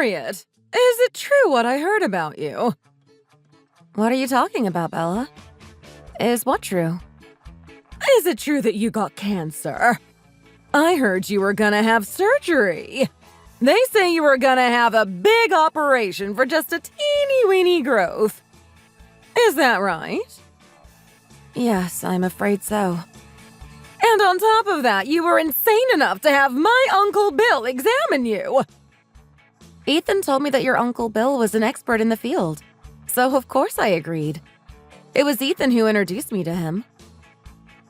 Harriet, is it true what I heard about you? What are you talking about, Bella? Is what true? Is it true that you got cancer? I heard you were gonna have surgery. They say you were gonna have a big operation for just a teeny-weeny growth. Is that right? Yes, I'm afraid so. And on top of that, you were insane enough to have my Uncle Bill examine you. Ethan told me that your Uncle Bill was an expert in the field, so of course I agreed. It was Ethan who introduced me to him.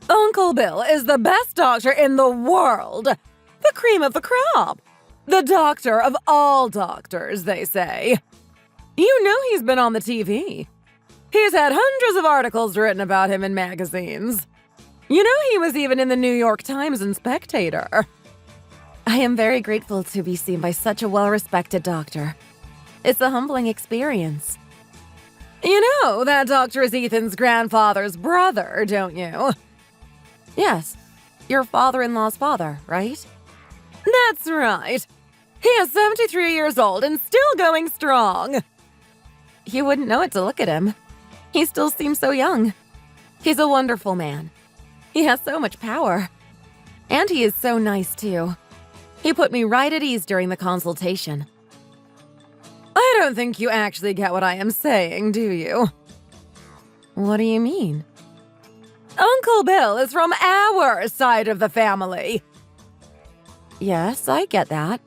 Uncle Bill is the best doctor in the world. The cream of the crop. The doctor of all doctors, they say. You know he's been on the TV. He's had hundreds of articles written about him in magazines. You know he was even in the New York Times and Spectator. I am very grateful to be seen by such a well-respected doctor. It's a humbling experience. You know that doctor is Ethan's grandfather's brother, don't you? Yes, your father-in-law's father, right? That's right. He is 73 years old and still going strong. You wouldn't know it to look at him. He still seems so young. He's a wonderful man. He has so much power. And he is so nice, too. He put me right at ease during the consultation. I don't think you actually get what I am saying, do you? What do you mean? Uncle Bill is from our side of the family. Yes, I get that.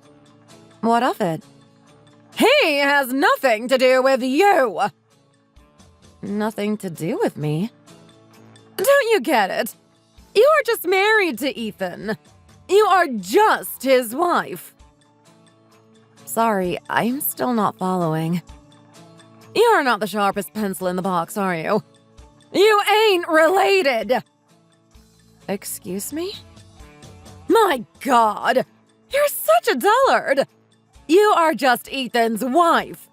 What of it? He has nothing to do with you. Nothing to do with me. Don't you get it? You are just married to Ethan. You are just his wife. Sorry, I'm still not following. You are not the sharpest pencil in the box, are you? You ain't related. Excuse me? My God, you're such a dullard. You are just Ethan's wife.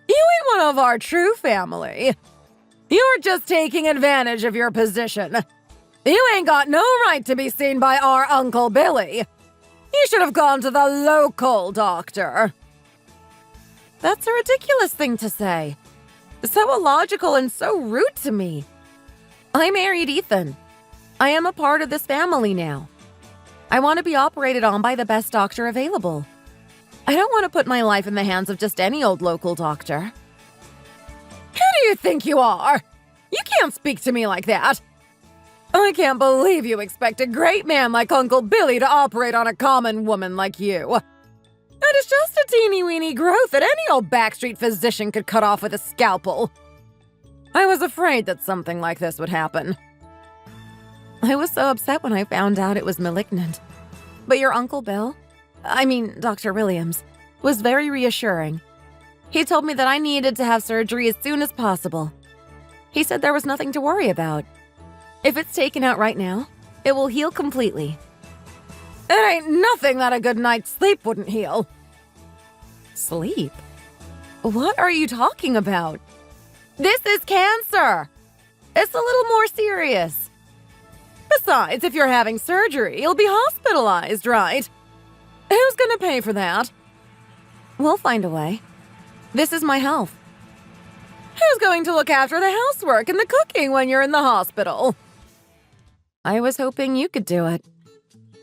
You ain't one of our true family. You're just taking advantage of your position. You ain't got no right to be seen by our Uncle Billy. You should have gone to the local doctor. That's a ridiculous thing to say. So illogical and so rude to me. I married Ethan. I am a part of this family now. I want to be operated on by the best doctor available. I don't want to put my life in the hands of just any old local doctor. Who do you think you are? You can't speak to me like that. I can't believe you expect a great man like Uncle Billy to operate on a common woman like you. And it's just a teeny-weeny growth that any old backstreet physician could cut off with a scalpel. I was afraid that something like this would happen. I was so upset when I found out it was malignant. But your Uncle Bill, Dr. Williams, was very reassuring. He told me that I needed to have surgery as soon as possible. He said there was nothing to worry about. If it's taken out right now, it will heal completely. It ain't nothing that a good night's sleep wouldn't heal. Sleep? What are you talking about? This is cancer. It's a little more serious. Besides, if you're having surgery, you'll be hospitalized, right? Who's gonna pay for that? We'll find a way. This is my health. Who's going to look after the housework and the cooking when you're in the hospital? I was hoping you could do it.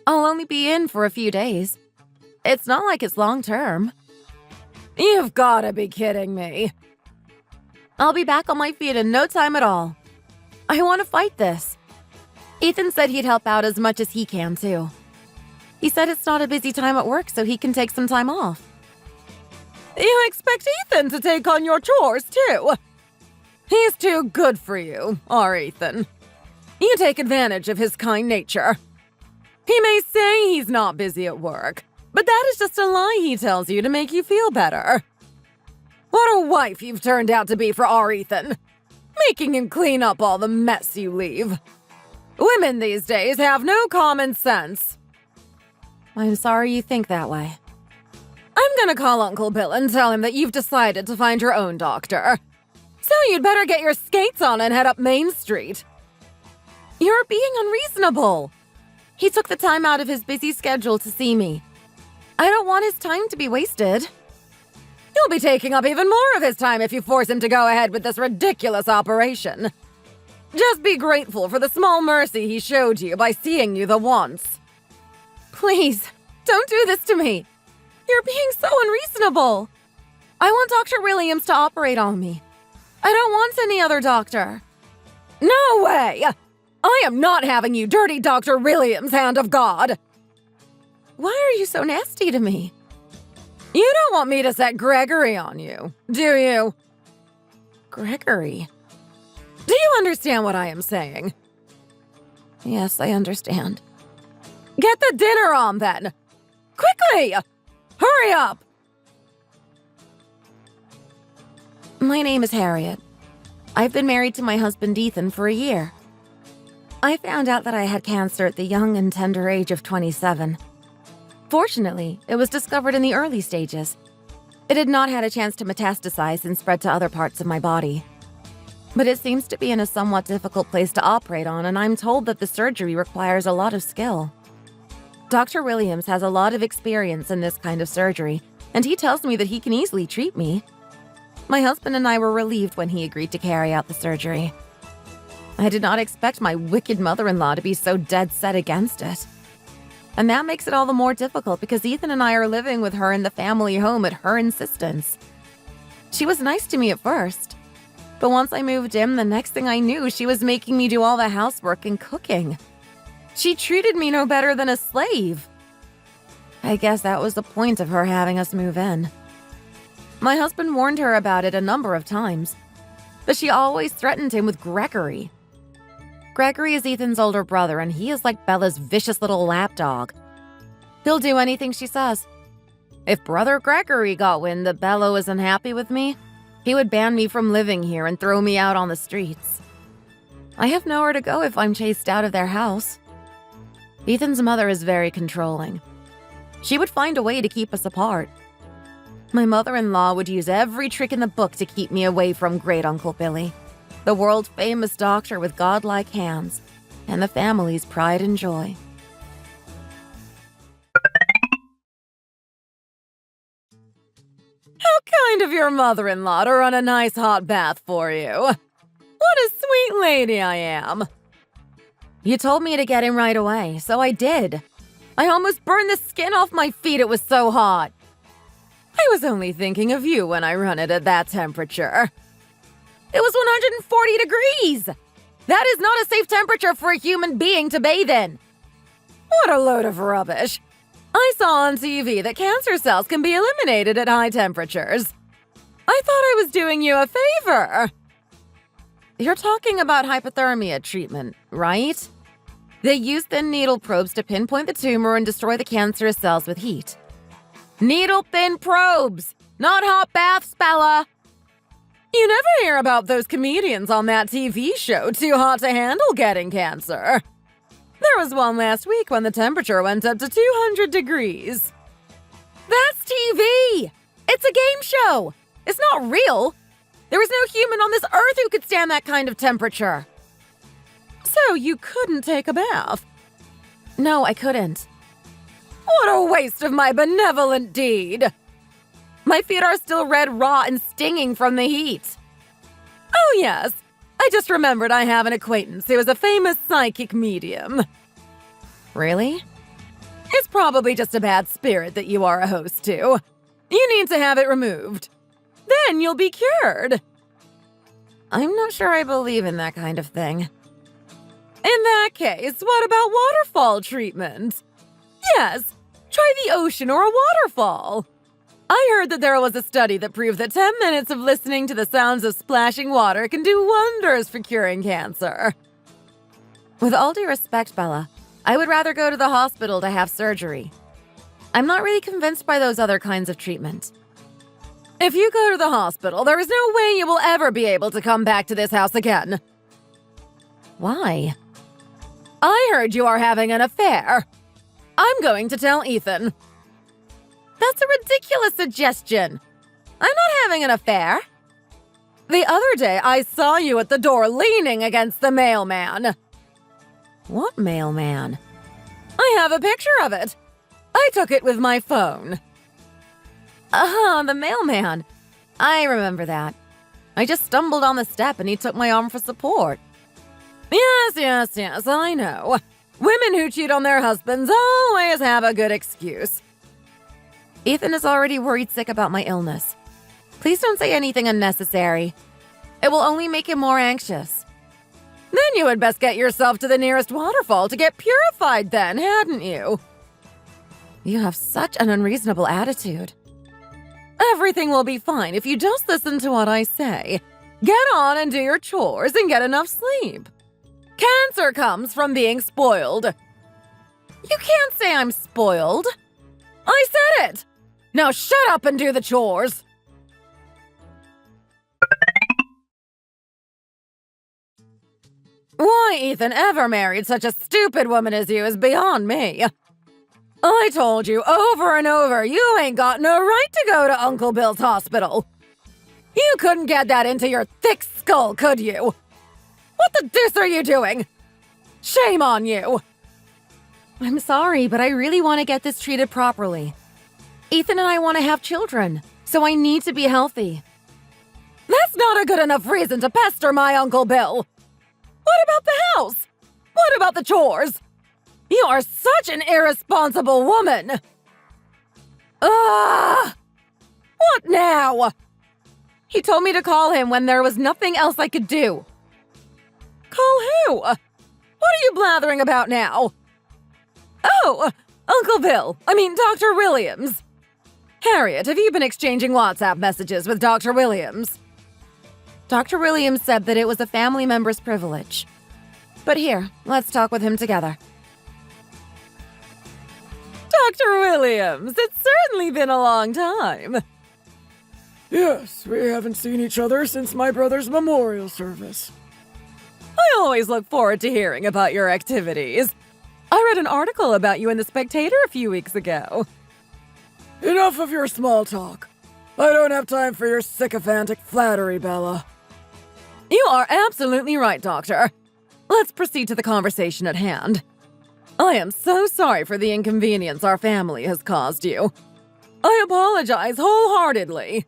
I'll only be in for a few days. It's not like it's long term. You've gotta be kidding me. I'll be back on my feet in no time at all. I want to fight this. Ethan said he'd help out as much as he can, too. He said it's not a busy time at work, so he can take some time off. You expect Ethan to take on your chores, too? He's too good for you, our Ethan. You take advantage of his kind nature. He may say he's not busy at work, but that is just a lie he tells you to make you feel better. What a wife you've turned out to be for our Ethan, making him clean up all the mess you leave. Women these days have no common sense. I'm sorry you think that way. I'm gonna call Uncle Bill and tell him that you've decided to find your own doctor. So you'd better get your skates on and head up Main Street. You're being unreasonable. He took the time out of his busy schedule to see me. I don't want his time to be wasted. He'll be taking up even more of his time if you force him to go ahead with this ridiculous operation. Just be grateful for the small mercy he showed you by seeing you the once. Please, don't do this to me. You're being so unreasonable. I want Dr. Williams to operate on me. I don't want any other doctor. No way! I am not having you dirty Dr. Williams, hand of God! Why are you so nasty to me? You don't want me to set Gregory on you, do you? Gregory? Do you understand what I am saying? Yes, I understand. Get the dinner on, then! Quickly! Hurry up! My name is Harriet. I've been married to my husband Ethan for a year. I found out that I had cancer at the young and tender age of 27. Fortunately, it was discovered in the early stages. It had not had a chance to metastasize and spread to other parts of my body. But it seems to be in a somewhat difficult place to operate on, and I'm told that the surgery requires a lot of skill. Dr. Williams has a lot of experience in this kind of surgery, and he tells me that he can easily treat me. My husband and I were relieved when he agreed to carry out the surgery. I did not expect my wicked mother-in-law to be so dead set against it. And that makes it all the more difficult because Ethan and I are living with her in the family home at her insistence. She was nice to me at first, but once I moved in, the next thing I knew, she was making me do all the housework and cooking. She treated me no better than a slave. I guess that was the point of her having us move in. My husband warned her about it a number of times, but she always threatened him with Gregory. Gregory is Ethan's older brother, and he is like Bella's vicious little lapdog. He'll do anything she says. If Brother Gregory got wind that Bella was unhappy with me, he would ban me from living here and throw me out on the streets. I have nowhere to go if I'm chased out of their house. Ethan's mother is very controlling. She would find a way to keep us apart. My mother-in-law would use every trick in the book to keep me away from Great Uncle Billy, the world-famous doctor with godlike hands, and the family's pride and joy. How kind of your mother-in-law to run a nice hot bath for you. What a sweet lady I am. You told me to get in right away, so I did. I almost burned the skin off my feet, it was so hot. I was only thinking of you when I run it at that temperature. It was 140 degrees! That is not a safe temperature for a human being to bathe in. What a load of rubbish. I saw on TV that cancer cells can be eliminated at high temperatures. I thought I was doing you a favor. You're talking about hypothermia treatment, right? They use thin needle probes to pinpoint the tumor and destroy the cancerous cells with heat. Needle-thin probes, not hot baths, Bella. You never hear about those comedians on that TV show too hot to handle getting cancer. There was one last week when the temperature went up to 200 degrees. That's TV! It's a game show! It's not real! There is no human on this earth who could stand that kind of temperature. So you couldn't take a bath? No, I couldn't. What a waste of my benevolent deed! My feet are still red raw and stinging from the heat. Oh yes, I just remembered I have an acquaintance who is a famous psychic medium. Really? It's probably just a bad spirit that you are a host to. You need to have it removed. Then you'll be cured. I'm not sure I believe in that kind of thing. In that case, what about waterfall treatment? Yes, try the ocean or a waterfall. I heard that there was a study that proved that 10 minutes of listening to the sounds of splashing water can do wonders for curing cancer. With all due respect, Bella, I would rather go to the hospital to have surgery. I'm not really convinced by those other kinds of treatment. If you go to the hospital, there is no way you will ever be able to come back to this house again. Why? I heard you are having an affair. I'm going to tell Ethan. That's a ridiculous suggestion. I'm not having an affair. The other day, I saw you at the door leaning against the mailman. What mailman? I have a picture of it. I took it with my phone. The mailman. I remember that. I just stumbled on the step and he took my arm for support. Yes, I know. Women who cheat on their husbands always have a good excuse. Ethan is already worried sick about my illness. Please don't say anything unnecessary. It will only make him more anxious. Then you had best get yourself to the nearest waterfall to get purified then, hadn't you? You have such an unreasonable attitude. Everything will be fine if you just listen to what I say. Get on and do your chores and get enough sleep. Cancer comes from being spoiled. You can't say I'm spoiled. I said it! Now shut up and do the chores. Why Ethan ever married such a stupid woman as you is beyond me. I told you over and over, you ain't got no right to go to Uncle Bill's hospital. You couldn't get that into your thick skull, could you? What the deuce are you doing? Shame on you. I'm sorry, but I really want to get this treated properly. Ethan and I want to have children, so I need to be healthy. That's not a good enough reason to pester my Uncle Bill. What about the house? What about the chores? You are such an irresponsible woman. What now? He told me to call him when there was nothing else I could do. Call who? What are you blathering about now? Oh, Uncle Bill. Dr. Williams. Harriet, have you been exchanging WhatsApp messages with Dr. Williams? Dr. Williams said that it was a family member's privilege. But here, let's talk with him together. Dr. Williams, it's certainly been a long time. Yes, we haven't seen each other since my brother's memorial service. I always look forward to hearing about your activities. I read an article about you in The Spectator a few weeks ago. Enough of your small talk. I don't have time for your sycophantic flattery, Bella. You are absolutely right, Doctor. Let's proceed to the conversation at hand. I am so sorry for the inconvenience our family has caused you. I apologize wholeheartedly.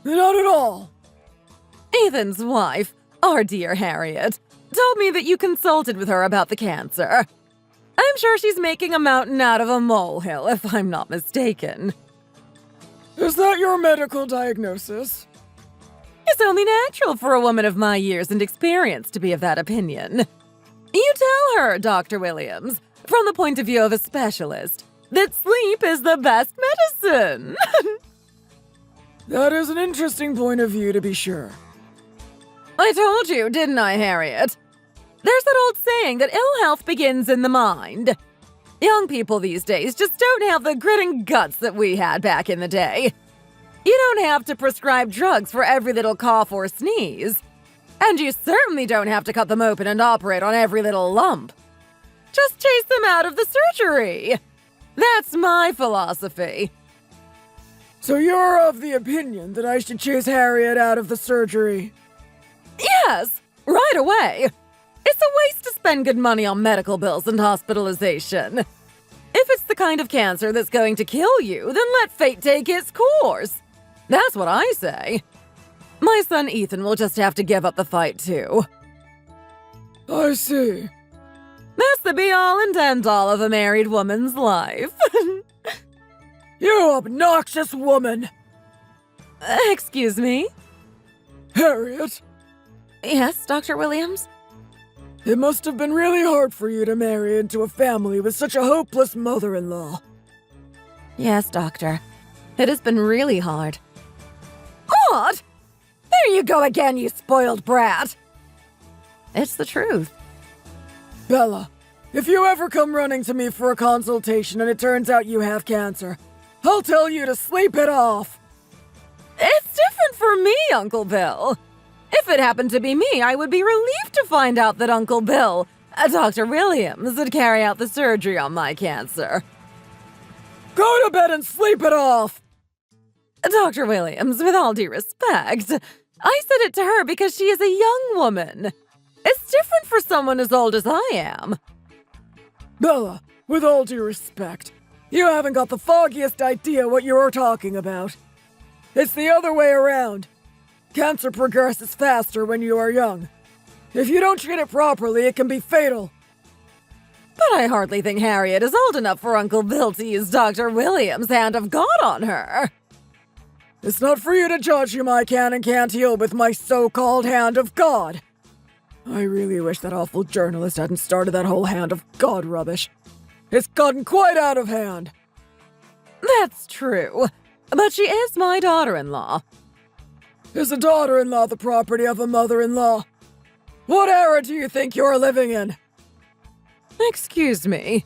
Not at all. Ethan's wife, our dear Harriet, told me that you consulted with her about the cancer. I'm sure she's making a mountain out of a molehill, if I'm not mistaken. Is that your medical diagnosis? It's only natural for a woman of my years and experience to be of that opinion. You tell her, Dr. Williams, from the point of view of a specialist, that sleep is the best medicine. That is an interesting point of view, to be sure. I told you, didn't I, Harriet? There's that old saying that ill health begins in the mind. Young people these days just don't have the grit and guts that we had back in the day. You don't have to prescribe drugs for every little cough or sneeze. And you certainly don't have to cut them open and operate on every little lump. Just chase them out of the surgery. That's my philosophy. So you're of the opinion that I should chase Harriet out of the surgery? Yes, right away. It's a waste to spend good money on medical bills and hospitalization. If it's the kind of cancer that's going to kill you, then let fate take its course. That's what I say. My son Ethan will just have to give up the fight, too. I see. That's the be-all and end-all of a married woman's life. You obnoxious woman! Excuse me? Harriet, Yes, Dr. Williams? it must have been really hard for you to marry into a family with such a hopeless mother-in-law. Yes, Doctor. It has been really hard. What? There you go again, you spoiled brat. It's the truth. Bella, if you ever come running to me for a consultation and it turns out you have cancer, I'll tell you to sleep it off. It's different for me, Uncle Bill. If it happened to be me, I would be relieved to find out that Uncle Bill, Dr. Williams, would carry out the surgery on my cancer. Go to bed and sleep it off! Dr. Williams, with all due respect, I said it to her because she is a young woman. It's different for someone as old as I am. Bella, with all due respect, you haven't got the foggiest idea what you are talking about. It's the other way around. Cancer progresses faster when you are young. If you don't treat it properly, it can be fatal. But I hardly think Harriet is old enough for Uncle Bill to use Dr. Williams' hand of God on her. It's not for you to judge whom I can and can't heal with my so-called hand of God. I really wish that awful journalist hadn't started that whole hand of God rubbish. It's gotten quite out of hand. That's true. But she is my daughter-in-law. Is a daughter-in-law the property of a mother-in-law? What era do you think you're living in? Excuse me.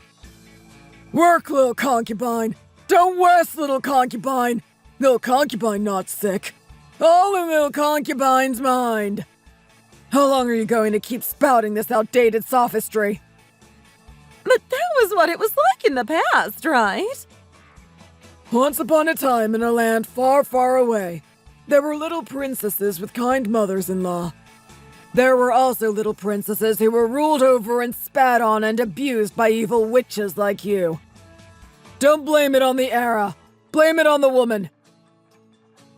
Work, little concubine. Don't rest, little concubine. Little concubine not sick. All in little concubine's mind. How long are you going to keep spouting this outdated sophistry? But that was what it was like in the past, right? Once upon a time in a land far, far away, there were little princesses with kind mothers-in-law. There were also little princesses who were ruled over and spat on and abused by evil witches like you. Don't blame it on the era. Blame it on the woman.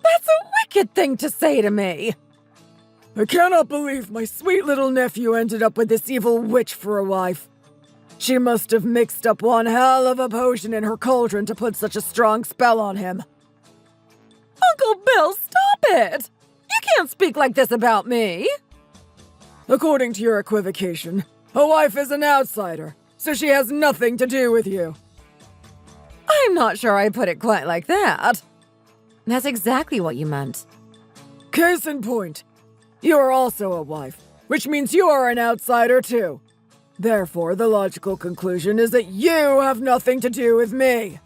That's a wicked thing to say to me. I cannot believe my sweet little nephew ended up with this evil witch for a wife. She must have mixed up one hell of a potion in her cauldron to put such a strong spell on him. Uncle Bill, stop it! You can't speak like this about me. According to your equivocation, a wife is an outsider, so she has nothing to do with you. I'm not sure I put it quite like that. That's exactly what you meant. Case in point, you are also a wife, which means you are an outsider too. Therefore, the logical conclusion is that you have nothing to do with me.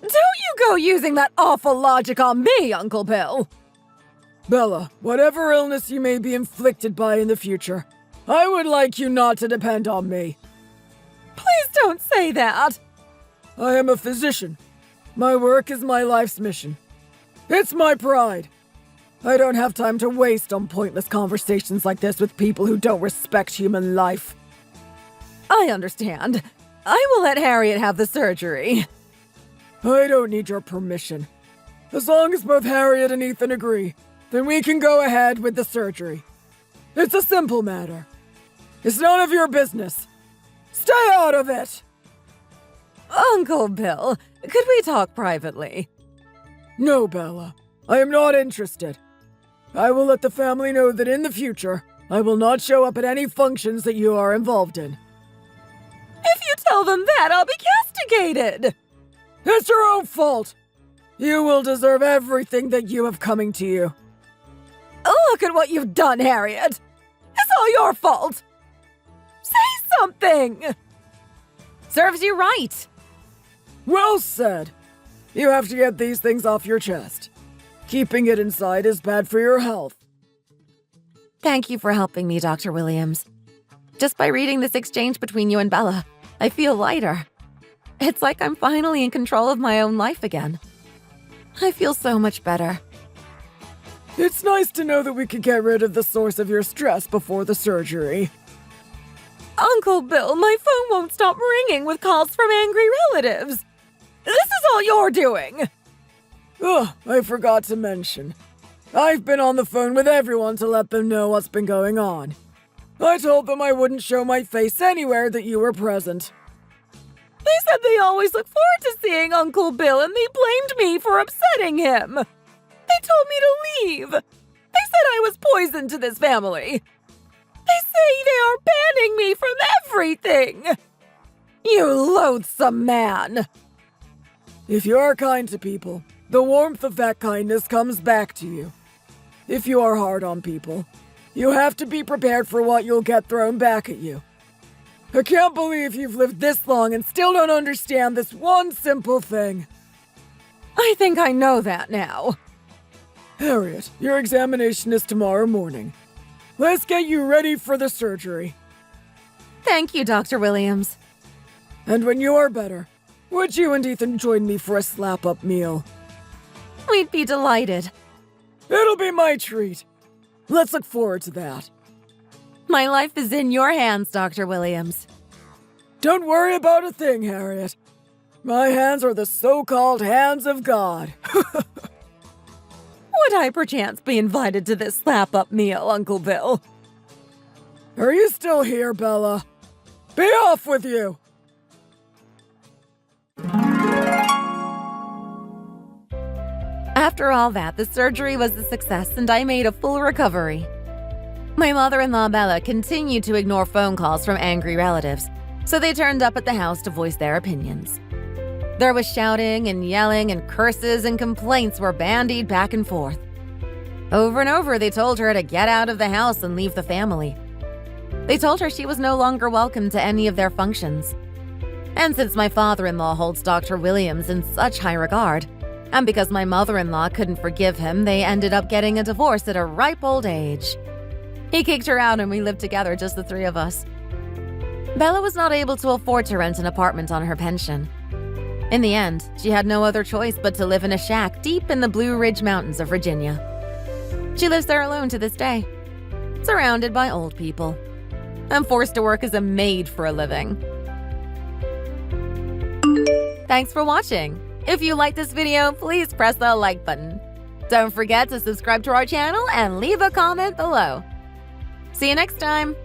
Don't you go using that awful logic on me, Uncle Bill. Bella, whatever illness you may be inflicted by in the future, I would like you not to depend on me. Please don't say that. I am a physician. My work is my life's mission. It's my pride. I don't have time to waste on pointless conversations like this with people who don't respect human life. I understand. I will let Harriet have the surgery. I don't need your permission. As long as both Harriet and Ethan agree, then we can go ahead with the surgery. It's a simple matter. It's none of your business. Stay out of it! Uncle Bill, could we talk privately? No, Bella. I am not interested. I will let the family know that in the future, I will not show up at any functions that you are involved in. If you tell them that, I'll be castigated. It's your own fault. You will deserve everything that you have coming to you. Look at what you've done, Harriet. It's all your fault. Say something. Serves you right. Well said. You have to get these things off your chest. Keeping it inside is bad for your health. Thank you for helping me, Dr. Williams. Just by reading this exchange between you and Bella, I feel lighter. It's like I'm finally in control of my own life again. I feel so much better. It's nice to know that we could get rid of the source of your stress before the surgery. Uncle Bill, my phone won't stop ringing with calls from angry relatives. This is all you're doing. Ugh, I forgot to mention. I've been on the phone with everyone to let them know what's been going on. I told them I wouldn't show my face anywhere that you were present. They said they always look forward to seeing Uncle Bill, and they blamed me for upsetting him. They told me to leave. They said I was poison to this family. They say they are banning me from everything. You loathsome man. If you are kind to people, the warmth of that kindness comes back to you. If you are hard on people, you have to be prepared for what you'll get thrown back at you. I can't believe you've lived this long and still don't understand this one simple thing. I think I know that now. Harriet, your examination is tomorrow morning. Let's get you ready for the surgery. Thank you, Dr. Williams. And when you are better, would you and Ethan join me for a slap-up meal? We'd be delighted. It'll be my treat. Let's look forward to that. My life is in your hands, Dr. Williams. Don't worry about a thing, Harriet. My hands are the so-called hands of God. Would I perchance be invited to this slap-up meal, Uncle Bill? Are you still here, Bella? Be off with you! After all that, the surgery was a success and I made a full recovery. My mother-in-law Bella continued to ignore phone calls from angry relatives, so they turned up at the house to voice their opinions. There was shouting and yelling, and curses and complaints were bandied back and forth. Over and over, they told her to get out of the house and leave the family. They told her she was no longer welcome to any of their functions. And since my father-in-law holds Dr. Williams in such high regard, and because my mother-in-law couldn't forgive him, they ended up getting a divorce at a ripe old age. He kicked her out and we lived together, just the three of us. Bella was not able to afford to rent an apartment on her pension. In the end, she had no other choice but to live in a shack deep in the Blue Ridge Mountains of Virginia. She lives there alone to this day, surrounded by old people. I'm forced to work as a maid for a living. Thanks for watching. If you liked this video, please press the like button. Don't forget to subscribe to our channel and leave a comment below. See you next time!